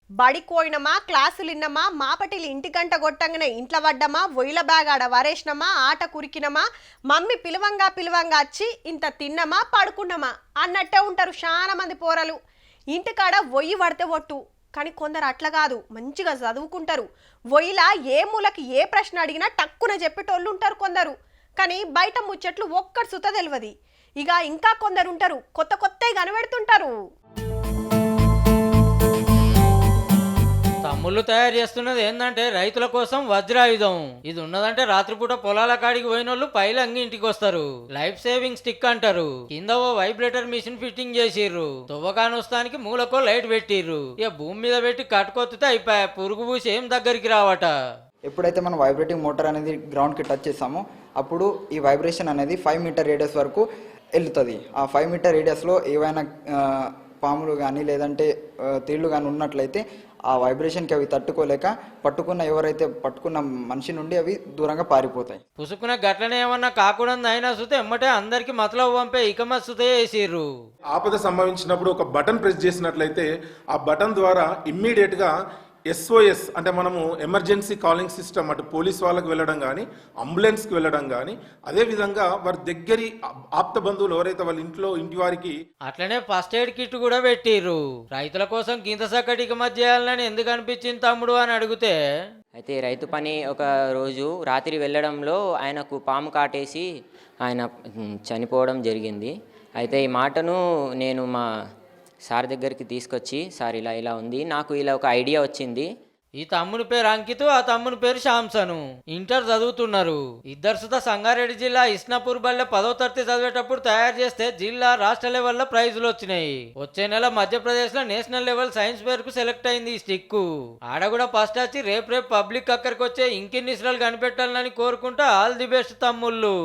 బడికోయినమా క్లాసులు ఇన్నమా మాపటిలు ఇంటికంట కొట్టంగానే ఇంట్లో పడ్డమా ఒయిల బ్యాగ్ ఆడ వరేసినమా ఆట కురికినమా మమ్మీ పిలవంగా పిలవంగా వచ్చి ఇంత తిన్నమా పడుకున్నమా అన్నట్టే ఉంటారు చాలా మంది పోరలు. ఇంటికాడ ఒయ్యి పడితే ఒట్టు, కానీ కొందరు అట్లా కాదు, మంచిగా చదువుకుంటారు. ఒయిలా ఏ మూలకి ఏ ప్రశ్న అడిగినా టక్కున చెప్పేటోళ్ళు ఉంటారు కొందరు. కానీ బయట ముచ్చట్లు ఒక్కటి సుత తెలియదు. ఇక ఇంకా కొందరు ఉంటారు కొత్త కొత్తవి కనబెడుతుంటారు. తమ్ముళ్ళు తయారు చేస్తున్నది ఏంటంటే రైతుల కోసం వజ్రాయుధం. ఇది ఉన్నదంటే రాత్రిపూట పొలాల కాడికి పోయినోళ్ళు పైలంగి ఇంటికి వస్తారు. లైఫ్ సేవింగ్ స్టిక్ అంటారు. కింద ఓ వైబ్రేటర్ మిషన్ ఫిట్టింగ్ చేసిర్రు. తువ్వకానొస్తానికి మూలకో లైట్ పెట్టిర్రు. ఇక భూమి మీద పెట్టి కట్టుకొత్తితే అయిపోయా, పురుగు పూసి ఏం దగ్గరికి రావట. ఎప్పుడైతే మనం వైబ్రేటింగ్ మోటార్ అనేది గ్రౌండ్కి టచ్ చేస్తామో అప్పుడు ఈ వైబ్రేషన్ అనేది 5 మీటర్ రేడియస్ వరకు వెళ్తుంది. ఆ 5 మీటర్ రేడియస్లో ఏవైనా పాములు కానీ లేదంటే తేళ్లు కానీ ఉన్నట్లయితే ఆ వైబ్రేషన్కి అవి తట్టుకోలేక ఎవరైతే పట్టుకున్న మనిషి నుండి అవి దూరంగా పారిపోతాయి. పుసుకున్న గట్లనే ఏమన్నా కాకుండా అయినా సుతే ఎమ్మటే అందరికి మతలబు పంపే ఇకమత్ సుతే వేసిర్రు. ఆపద సంభవించినప్పుడు ఒక బటన్ ప్రెస్ చేసినట్లయితే ఆ బటన్ ద్వారా ఇమ్మీడియట్గా SOS అంటే మనము ఎమర్జెన్సీ కాలింగ్ సిస్టమ్ అటు పోలీస్ వాళ్ళకి వెళ్ళడం కానీ అంబులెన్స్కి వెళ్ళడం కానీ అదేవిధంగా వారి దగ్గరి ఆప్త బంధువులు ఎవరైతే వాళ్ళ ఇంటి వారికి అట్లనే ఫస్ట్ ఎయిడ్ కిట్ కూడా పెట్టిర్రు. రైతుల కోసం గింత సక్కటికి మధ్య చేయాలని ఎందుకు అనిపించింది తమ్ముడు అని అడిగితే, అయితే రైతు పని ఒక రోజు రాత్రి వెళ్ళడంలో ఆయనకు పాము కాటేసి ఆయన చనిపోవడం జరిగింది. అయితే ఈ మాటను నేను మా సార్ దగ్గరికి తీసుకొచ్చి, సార్ ఇలా ఇలా ఉంది, నాకు ఇలా ఒక ఐడియా వచ్చింది. ఈ తమ్ముని పేరు అంకిత్, ఆ తమ్ముని పేరు శాంసను. ఇంటర్ చదువుతున్నారు. ఇద్దరు సుత సంగారెడ్డి జిల్లా ఇస్నాపూర్ బల్లె 10వ తరగతి చదివేటప్పుడు తయారు చేస్తే జిల్లా రాష్ట్ర లెవెల్లో ప్రైజులు వచ్చినాయి. వచ్చే నెల మధ్యప్రదేశ్ లో నేషనల్ లెవెల్ సైన్స్ ఫేర్ కు సెలెక్ట్ అయింది ఈ స్టిక్. ఆడ కూడా ఫస్ట్ వచ్చి రేపు పబ్లిక్ అక్కడికి వచ్చే ఇంకెన్ని ఇస్రాలు కనిపెట్టాలని కోరుకుంటా ఆల్ ది బెస్ట్ తమ్ముళ్ళు.